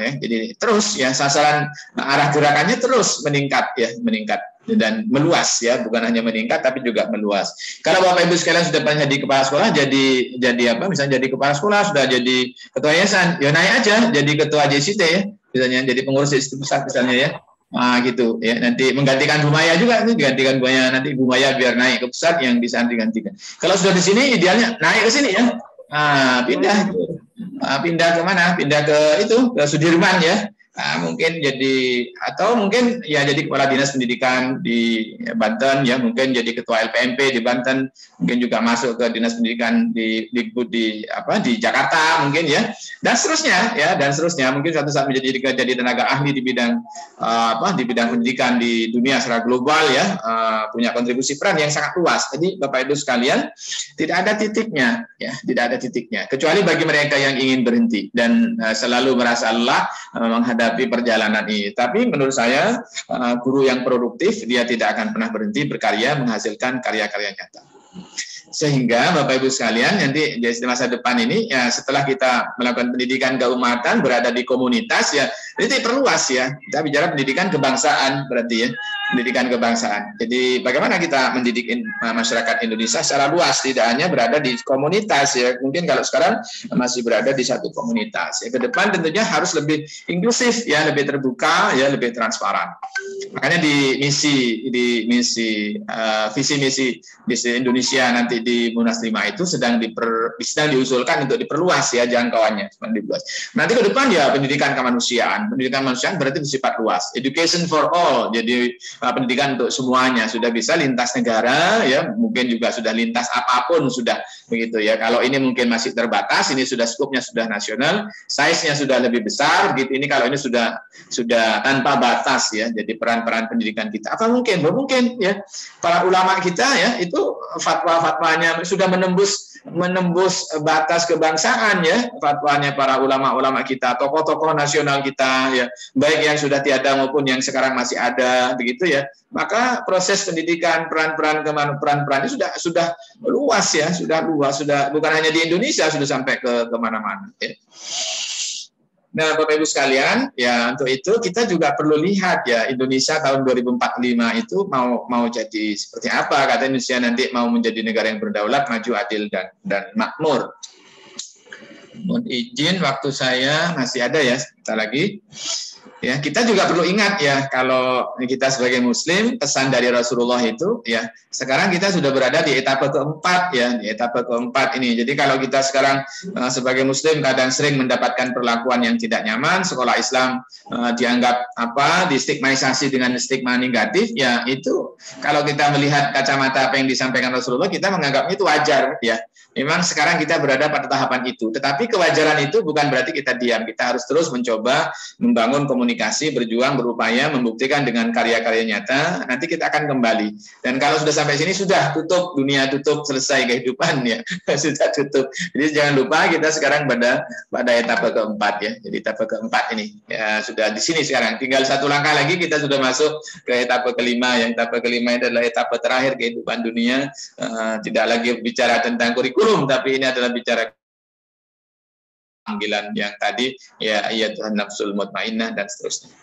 Ya, jadi terus ya sasaran arah gerakannya terus meningkat ya, meningkat. dan meluas ya, bukan hanya meningkat tapi juga meluas. Kalau Bapak Ibu sekalian sudah pernah jadi kepala sekolah, jadi apa? Misalnya jadi kepala sekolah, sudah jadi ketua yayasan, ya naik aja jadi ketua JCT ya, misalnya jadi pengurus JCT pusat misalnya ya. Nah, gitu ya. Nanti menggantikan Bu Maya juga, nih digantikan Bu Maya, nanti Bu Maya biar naik ke pusat yang bisa digantikan. Kalau sudah di sini idealnya naik ke sini ya. Pindah ke mana? Pindah ke itu, ke Sudirman ya. Mungkin jadi, atau mungkin ya jadi kepala dinas pendidikan di Banten ya, mungkin jadi ketua LPMP di Banten, mungkin juga masuk ke dinas pendidikan di Jakarta mungkin ya, dan seterusnya ya, dan seterusnya. Mungkin suatu saat jadi tenaga ahli di bidang di bidang pendidikan di dunia secara global ya, punya kontribusi peran yang sangat luas. Jadi Bapak Ibu sekalian, tidak ada titiknya ya, tidak ada titiknya, kecuali bagi mereka yang ingin berhenti dan selalu merasa lelah menghadapi perjalanan ini. Tapi menurut saya guru yang produktif dia tidak akan pernah berhenti berkarya, menghasilkan karya-karya nyata. Sehingga Bapak Ibu sekalian, nanti di masa depan ini ya, setelah kita melakukan pendidikan keumatan, berada di komunitas ya, ini perluas ya. Kita bicara pendidikan kebangsaan berarti ya, pendidikan kebangsaan. Jadi bagaimana kita mendidik masyarakat Indonesia secara luas, tidak hanya berada di komunitas ya. Mungkin kalau sekarang masih berada di satu komunitas. Ya, ke depan tentunya harus lebih inklusif ya, lebih terbuka ya, lebih transparan. Makanya di visi misi Indonesia nanti di Munas 5 itu sedang diusulkan untuk diperluas ya jangkauannya. Nanti ke depan ya pendidikan kemanusiaan. Pendidikan kemanusiaan berarti bersifat luas. Education for all. Jadi pendidikan untuk semuanya, sudah bisa lintas negara ya, mungkin juga sudah lintas apapun sudah begitu ya. Kalau ini mungkin masih terbatas, ini sudah skupnya sudah nasional, size-nya sudah lebih besar gitu. Ini kalau ini sudah tanpa batas ya. Jadi peran-peran pendidikan kita apa mungkin ya, para ulama kita ya itu fatwa-fatwanya sudah menembus batas kebangsaan ya, fatwanya para ulama-ulama kita, tokoh-tokoh nasional kita ya, baik yang sudah tiada maupun yang sekarang masih ada begitu ya. Maka proses pendidikan peran-peran ini sudah luas ya, sudah bukan hanya di Indonesia, sudah sampai ke mana-mana ya. Nah, Bapak Ibu sekalian, ya untuk itu kita juga perlu lihat ya, Indonesia tahun 2045 itu mau jadi seperti apa. Kata Indonesia nanti mau menjadi negara yang berdaulat, maju, adil dan makmur. Mohon izin, waktu saya masih ada ya, sebentar lagi. Ya, kita juga perlu ingat ya, kalau kita sebagai Muslim, pesan dari Rasulullah itu ya, sekarang kita sudah berada di etapa keempat ya, di etapa keempat ini. Jadi kalau kita sekarang sebagai Muslim kadang sering mendapatkan perlakuan yang tidak nyaman, sekolah Islam dianggap distigmatisasi dengan stigma negatif, ya itu kalau kita melihat kacamata apa yang disampaikan Rasulullah, kita menganggapnya itu wajar ya. Memang sekarang kita berada pada tahapan itu, tetapi kewajaran itu bukan berarti kita diam. Kita harus terus mencoba membangun komunikasi, berjuang, berupaya, membuktikan dengan karya-karya nyata. Nanti kita akan kembali. Dan kalau sudah sampai sini, sudah tutup dunia, tutup selesai kehidupan ya, sudah tutup. Jadi jangan lupa kita sekarang pada etapa keempat ya. Jadi etapa keempat ini ya, sudah di sini sekarang. Tinggal satu langkah lagi kita sudah masuk ke etapa kelima. Yang etapa kelima adalah etapa terakhir kehidupan dunia. Tidak lagi bicara tentang kurikulum, tapi ini adalah bicara panggilan yang tadi ya, Tuhan nafsul mutmainnah dan seterusnya.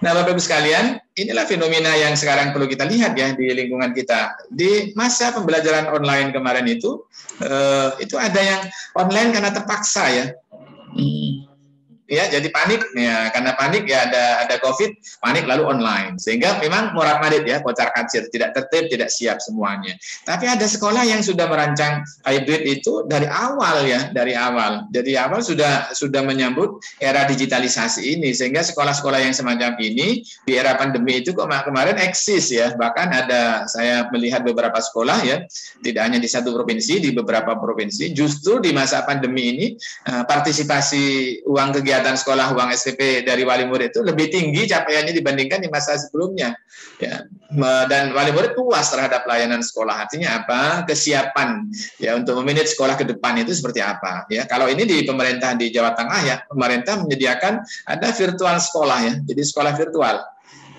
Nah, Bapak Ibu sekalian, inilah fenomena yang sekarang perlu kita lihat ya di lingkungan kita. Di masa pembelajaran online kemarin itu ada yang online karena terpaksa ya. Ya, jadi panik ya, karena panik ya, ada COVID, panik lalu online, sehingga memang morat-marit ya, kocar-kacir, tidak tertib, tidak siap semuanya. Tapi ada sekolah yang sudah merancang hybrid itu dari awal ya, dari awal sudah menyambut era digitalisasi ini, sehingga sekolah-sekolah yang semacam ini di era pandemi itu kemarin eksis ya. Bahkan saya melihat beberapa sekolah ya, tidak hanya di satu provinsi, di beberapa provinsi, justru di masa pandemi ini partisipasi uang kegiatan sekolah, uang SPP dari wali murid itu lebih tinggi capaiannya dibandingkan di masa sebelumnya ya. Dan wali murid puas terhadap pelayanan sekolah. Artinya apa? Kesiapan ya untuk memanage sekolah ke depan itu seperti apa ya. Kalau ini di pemerintahan di Jawa Tengah ya, pemerintah menyediakan ada virtual sekolah ya, jadi sekolah virtual.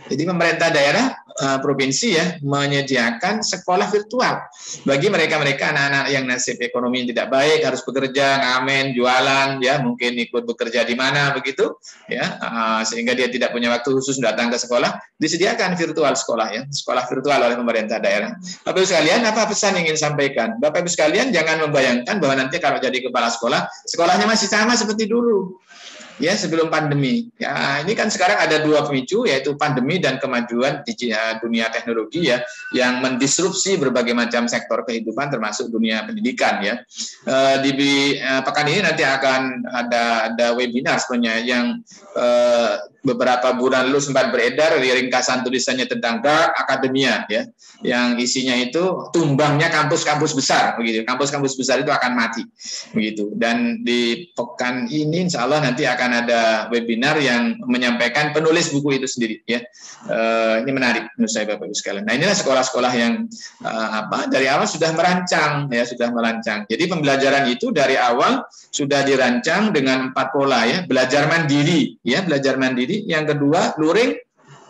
Jadi pemerintah daerah provinsi ya menyediakan sekolah virtual bagi mereka-mereka anak-anak yang nasib ekonomi tidak baik, harus bekerja, ngamen, jualan, ya mungkin ikut bekerja di mana begitu, ya sehingga dia tidak punya waktu khusus datang ke sekolah, disediakan virtual sekolah ya, sekolah virtual oleh pemerintah daerah. Bapak Ibu sekalian, apa pesan yang ingin sampaikan? Bapak Ibu sekalian jangan membayangkan bahwa nanti kalau jadi kepala sekolah, sekolahnya masih sama seperti dulu. Ya sebelum pandemi. Ya ini kan sekarang ada dua pemicu, yaitu pandemi dan kemajuan di dunia teknologi ya, yang mendisrupsi berbagai macam sektor kehidupan termasuk dunia pendidikan ya. Di pekan ini nanti akan ada webinar sebenarnya yang beberapa bulan lalu sempat beredar ringkasan tulisannya tentang Dark Academia ya, yang isinya itu tumbangnya kampus-kampus besar begitu. Kampus-kampus besar itu akan mati begitu. Dan di pekan ini insya Allah nanti akan ada webinar yang menyampaikan penulis buku itu sendiri ya. Ini menarik menurut saya Bapak Ibu sekalian. Nah, inilah sekolah-sekolah yang dari awal sudah merancang ya, sudah merancang. Jadi pembelajaran itu dari awal sudah dirancang dengan 4 pola ya. Belajar mandiri ya, belajar mandiri. Yang kedua luring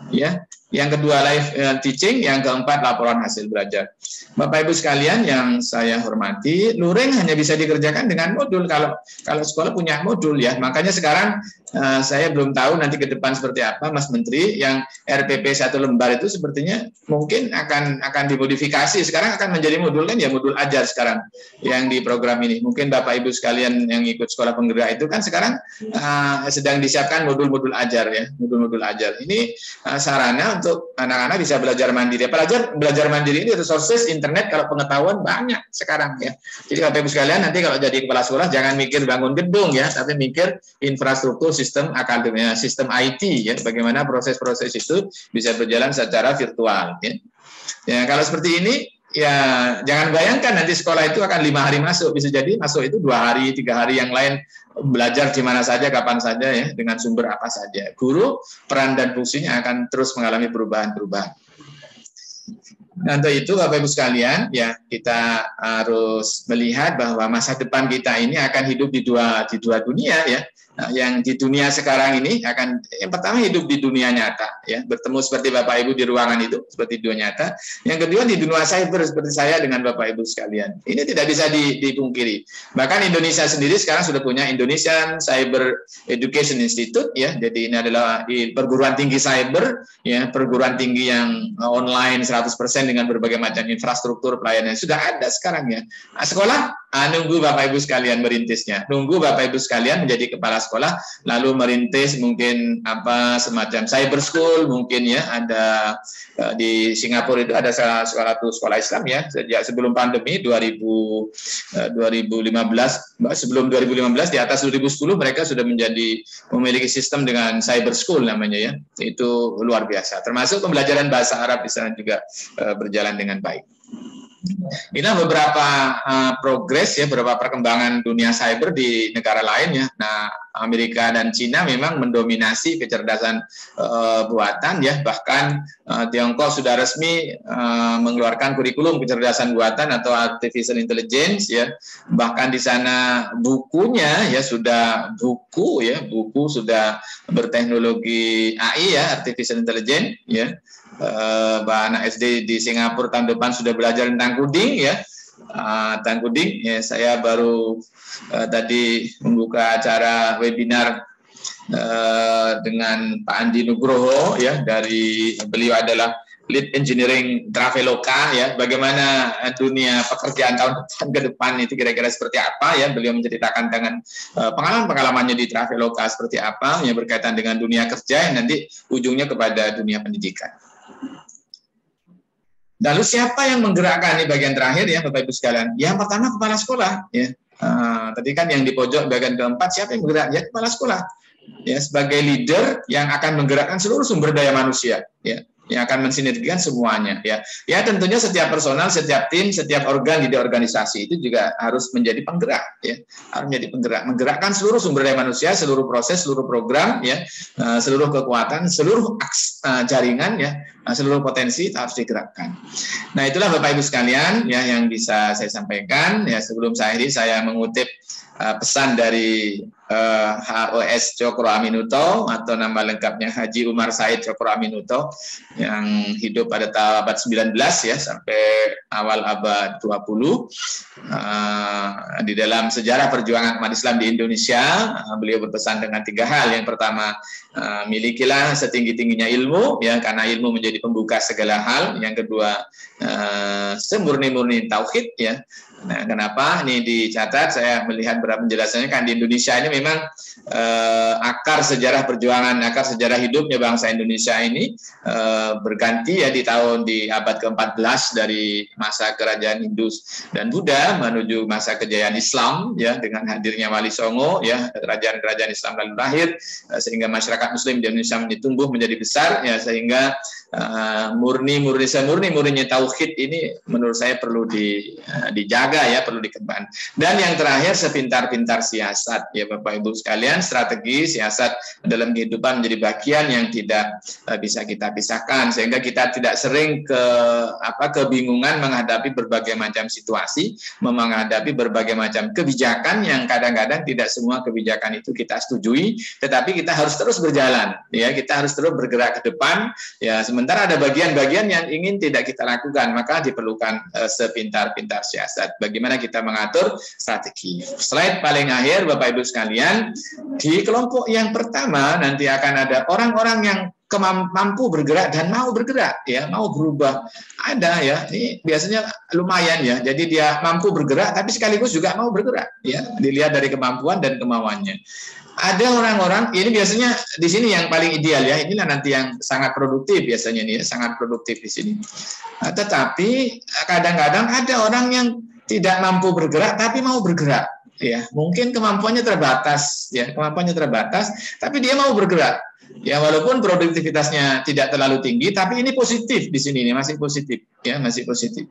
ya. Yang kedua live teaching, yang keempat laporan hasil belajar. Bapak Ibu sekalian yang saya hormati, luring hanya bisa dikerjakan dengan modul kalau sekolah punya modul ya. Makanya sekarang saya belum tahu nanti ke depan seperti apa Mas Menteri, yang RPP 1 lembar itu sepertinya mungkin akan dimodifikasi. Sekarang akan menjadi modul kan ya, modul ajar sekarang yang di program ini. Mungkin Bapak Ibu sekalian yang ikut sekolah penggerak itu kan sekarang sedang disiapkan modul-modul ajar ya, modul-modul ajar. Ini sarana untuk anak-anak bisa belajar mandiri. Belajar mandiri ini resources internet kalau pengetahuan banyak sekarang ya. Jadi Bapak Ibu sekalian nanti kalau jadi kepala sekolah jangan mikir bangun gedung ya, tapi mikir infrastruktur sistem akademia, sistem IT ya, bagaimana proses-proses itu bisa berjalan secara virtual ya. Ya kalau seperti ini ya jangan bayangkan nanti sekolah itu akan 5 hari masuk, bisa jadi masuk itu 2 hari, 3 hari, yang lain belajar di mana saja, kapan saja ya, dengan sumber apa saja. Guru peran dan fungsinya akan terus mengalami perubahan-perubahan. Nah, untuk itu Bapak Ibu sekalian ya, kita harus melihat bahwa masa depan kita ini akan hidup di dua dunia ya. Nah, yang di dunia sekarang ini akan yang pertama hidup di dunia nyata ya, bertemu seperti Bapak Ibu di ruangan itu seperti dunia nyata. Yang kedua di dunia cyber seperti saya dengan Bapak Ibu sekalian. Ini tidak bisa dipungkiri. Bahkan Indonesia sendiri sekarang sudah punya Indonesian Cyber Education Institute ya. Jadi ini adalah perguruan tinggi cyber ya, perguruan tinggi yang online 100% dengan berbagai macam infrastruktur pelayanan sudah ada sekarang ya. Nah, sekolah nunggu Bapak Ibu sekalian merintisnya. Nunggu Bapak Ibu sekalian menjadi kepala sekolah lalu merintis mungkin semacam cyber school mungkin ya. Ada di Singapura itu ada salah satu sekolah Islam ya, sejak sebelum pandemi 2015, sebelum 2015 di atas 2010 mereka sudah memiliki sistem dengan cyber school namanya ya. Itu luar biasa. Termasuk pembelajaran bahasa Arab di sana juga berjalan dengan baik. Inilah beberapa progres ya, beberapa perkembangan dunia cyber di negara lain ya. Nah, Amerika dan Cina memang mendominasi kecerdasan buatan ya. Bahkan Tiongkok sudah resmi mengeluarkan kurikulum kecerdasan buatan atau artificial intelligence ya. Bahkan di sana bukunya ya sudah buku sudah berteknologi AI ya, artificial intelligence ya. Anak SD di Singapura tahun depan sudah belajar tentang coding ya. Tentang coding ya, saya baru tadi membuka acara webinar dengan Pak Andi Nugroho ya, dari beliau adalah Lead Engineering Traveloka ya, bagaimana dunia pekerjaan tahun ke depan itu kira-kira seperti apa ya. Beliau menceritakan dengan pengalaman-pengalamannya di Traveloka seperti apa yang berkaitan dengan dunia kerja yang nanti ujungnya kepada dunia pendidikan. Lalu siapa yang menggerakkan, ini bagian terakhir ya Bapak Ibu sekalian. Yang pertama kepala sekolah ya. Tadi kan yang di pojok bagian keempat siapa yang menggerakkan? Ya kepala sekolah. Ya sebagai leader yang akan menggerakkan seluruh sumber daya manusia ya, yang akan mensinergikan semuanya ya. Ya tentunya setiap personal, setiap tim, setiap organ di organisasi itu juga harus menjadi penggerak ya. Harus menjadi penggerak, menggerakkan seluruh sumber daya manusia, seluruh proses, seluruh program ya, seluruh kekuatan, seluruh jaringan ya, seluruh potensi harus digerakkan. Nah, itulah Bapak Ibu sekalian ya yang bisa saya sampaikan ya. Sebelum saya akhiri, saya mengutip pesan dari HOS Cokro Aminuto atau nama lengkapnya Haji Umar Said Cokro Aminuto yang hidup pada abad 19 ya sampai awal abad 20. Di dalam sejarah perjuangan umat Islam di Indonesia, beliau berpesan dengan 3 hal. Yang pertama, milikilah setinggi-tingginya ilmu ya, karena ilmu menjadi pembuka segala hal. Yang kedua, semurni-murni tauhid ya. Nah, kenapa ini dicatat? Saya melihat beberapa penjelasannya kan di Indonesia ini memang akar sejarah perjuangan, akar sejarah hidupnya bangsa Indonesia ini berganti ya di abad ke-14 dari masa kerajaan Hindu dan Buddha menuju masa kejayaan Islam ya dengan hadirnya Wali Songo ya, kerajaan-kerajaan Islam lalu lahir sehingga masyarakat Muslim di Indonesia tumbuh menjadi besar ya, sehingga murninya tauhid ini menurut saya perlu dijaga ya, perlu dikembangkan. Dan yang terakhir, sepintar-pintar siasat ya Bapak Ibu sekalian, strategi siasat dalam kehidupan menjadi bagian yang tidak bisa kita pisahkan, sehingga kita tidak sering kebingungan menghadapi berbagai macam situasi, menghadapi berbagai macam kebijakan yang kadang-kadang tidak semua kebijakan itu kita setujui, tetapi kita harus terus berjalan ya, kita harus terus bergerak ke depan ya. Sementara ada bagian-bagian yang ingin tidak kita lakukan, maka diperlukan sepintar-pintar siasat. Bagaimana kita mengatur strategi. Slide paling akhir, Bapak Ibu sekalian, di kelompok yang pertama nanti akan ada orang-orang yang mampu bergerak dan mau bergerak, ya, mau berubah. Ada ya, ini biasanya lumayan ya. Jadi dia mampu bergerak, tapi sekaligus juga mau bergerak, ya. Dilihat dari kemampuan dan kemauannya. Ada orang-orang, ini biasanya di sini yang paling ideal ya, inilah nanti yang sangat produktif biasanya nih, sangat produktif di sini. Tetapi kadang-kadang ada orang yang tidak mampu bergerak tapi mau bergerak, ya. Mungkin kemampuannya terbatas, ya, kemampuannya terbatas, tapi dia mau bergerak. Ya, walaupun produktivitasnya tidak terlalu tinggi, tapi ini positif di sini, ini masih positif, ya, masih positif.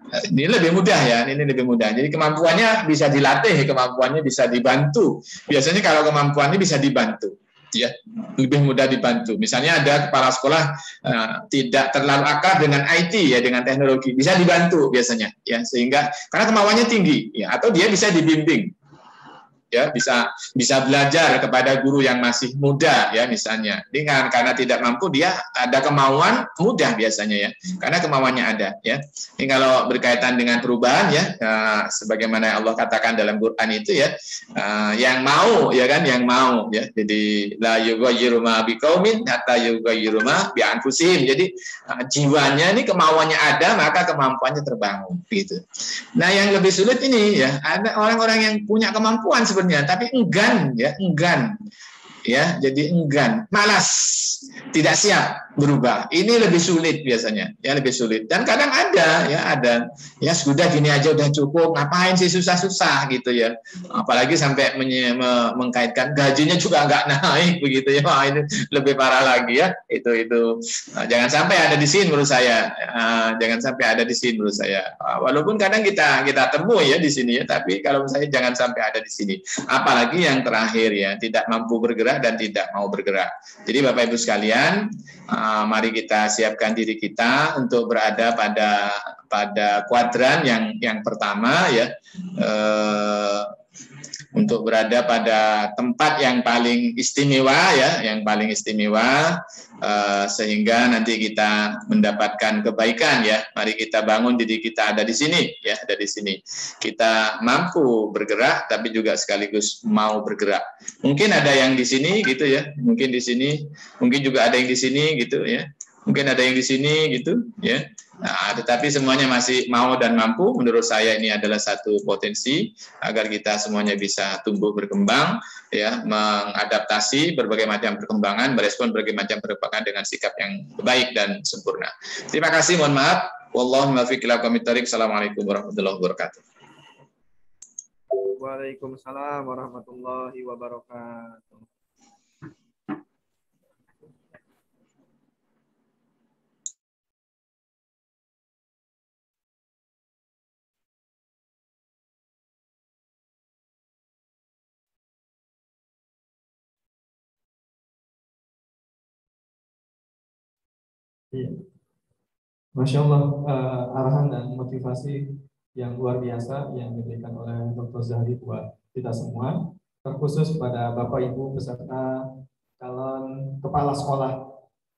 Ini lebih mudah ya, ini lebih mudah. Jadi kemampuannya bisa dilatih, kemampuannya bisa dibantu. Biasanya kalau kemampuannya bisa dibantu, ya, lebih mudah dibantu. Misalnya ada kepala sekolah tidak terlalu akrab dengan IT ya, dengan teknologi, bisa dibantu biasanya, ya, sehingga karena kemauannya tinggi, ya, atau dia bisa dibimbing. Ya, bisa belajar kepada guru yang masih muda ya misalnya. Dengan karena tidak mampu dia ada kemauan, mudah biasanya ya, karena kemauannya ada ya. Ini kalau berkaitan dengan perubahan ya, sebagaimana Allah katakan dalam Quran itu ya, yang mau ya kan, yang mau ya. Jadi la yughayyiru ma biqaumin hatta yughayyiru ma bi anfusihim. Jadi jiwanya ini kemauannya ada, maka kemampuannya terbangun gitu. Nah, yang lebih sulit ini ya, ada orang-orang yang punya kemampuan sebenarnya, tapi enggan ya, enggan ya, jadi enggan, malas, tidak siap berubah. Ini lebih sulit biasanya, ya, lebih sulit. Dan kadang ada ya sudah gini aja udah cukup, ngapain sih susah-susah gitu ya. Apalagi sampai mengkaitkan gajinya juga nggak naik begitu ya. Wah, ini lebih parah lagi ya. Itu jangan sampai ada di sini menurut saya. Jangan sampai ada di sini menurut saya. Walaupun kadang kita temui ya di sini ya, tapi kalau saya jangan sampai ada di sini. Apalagi yang terakhir ya, tidak mampu bergerak dan tidak mau bergerak. Jadi Bapak Ibu sekalian, mari kita siapkan diri kita untuk berada pada kuadran yang pertama ya, untuk berada pada tempat yang paling istimewa ya, yang paling istimewa, sehingga nanti kita mendapatkan kebaikan ya. Mari kita bangun diri kita ada di sini ya, ada di sini. Kita mampu bergerak tapi juga sekaligus mau bergerak. Mungkin ada yang di sini gitu ya, mungkin di sini, mungkin juga ada yang di sini gitu ya. Mungkin ada yang di sini gitu ya. Nah, tetapi semuanya masih mau dan mampu. Menurut saya ini adalah satu potensi agar kita semuanya bisa tumbuh berkembang, ya, mengadaptasi berbagai macam perkembangan, merespon berbagai macam perkembangan dengan sikap yang baik dan sempurna. Terima kasih, mohon maaf. Wallahu muwaffiq ila aqwamit thoriq. Assalamualaikum warahmatullahi wabarakatuh. Waalaikumsalam warahmatullahi wabarakatuh. Iya. Masya Allah, arahan dan motivasi yang luar biasa yang diberikan oleh Dr. Zahri buat kita semua. terkhusus kepada Bapak Ibu beserta calon kepala sekolah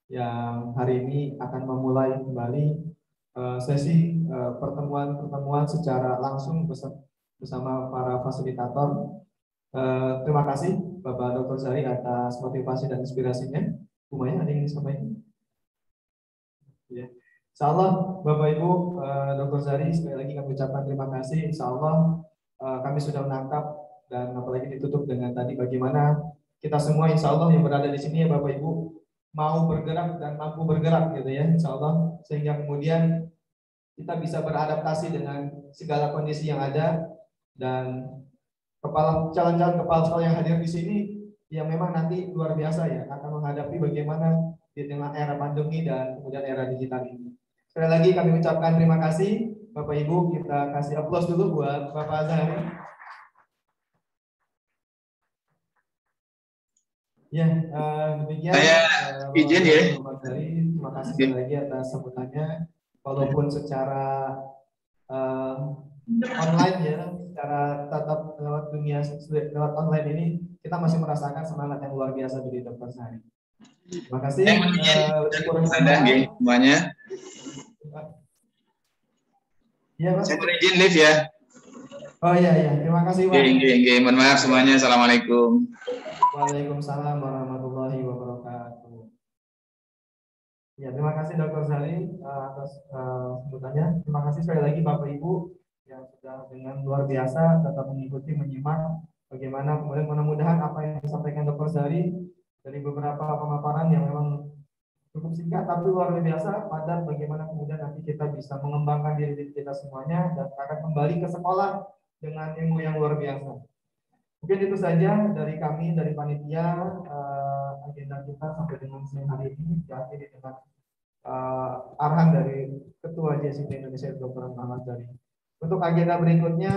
yang hari ini akan memulai kembali sesi pertemuan secara langsung bersama para fasilitator. Terima kasih Bapak Dr. Zari atas motivasi dan inspirasinya. Bu Maya, ada yang ingin sampaikan? Ya. Insya Allah Bapak Ibu, Dr. Zari, sekali lagi kami ucapkan terima kasih. Insya Allah kami sudah menangkap dan apalagi ditutup dengan tadi bagaimana kita semua Insya Allah yang berada di sini ya Bapak Ibu mau bergerak dan mampu bergerak gitu ya Insya Allah, sehingga kemudian kita bisa beradaptasi dengan segala kondisi yang ada. Dan calon-calon kepala sekolah yang hadir di sini yang memang nanti luar biasa ya akan menghadapi bagaimana di tengah era pandemi dan kemudian era digital ini. Sekali lagi kami ucapkan terima kasih Bapak Ibu, kita kasih aplaus dulu buat Bapak Zahri. Ya, demikian. Saya izin ya. Terima kasih sekali lagi atas sambutannya. Walaupun secara online ya, secara tatap lewat dunia lewat online ini, kita masih merasakan semangat yang luar biasa dari Dr. Zahri. Terima kasih. Semuanya. Ya, Mas. Saya izin live ya. Oh iya. Terima kasih, Pak. Mohon maaf semuanya. Assalamualaikum. Waalaikumsalam warahmatullahi wabarakatuh. Ya, terima kasih Dr. Zahri atas sambutannya. Terima kasih sekali lagi Bapak Ibu yang sudah dengan luar biasa tetap mengikuti, menyimak bagaimana kemudian mudah-mudahan apa yang disampaikan Dr. Zahri dari beberapa pemaparan yang memang cukup singkat tapi luar biasa padat, bagaimana kemudian nanti kita bisa mengembangkan diri kita semuanya dan akan kembali ke sekolah dengan ilmu yang luar biasa. Mungkin itu saja dari kami, dari panitia. Agenda kita sampai dengan siang hari ini diakhiri dengan arahan dari Ketua JSIP Indonesia Dr. Muhammad Zahri. Untuk agenda berikutnya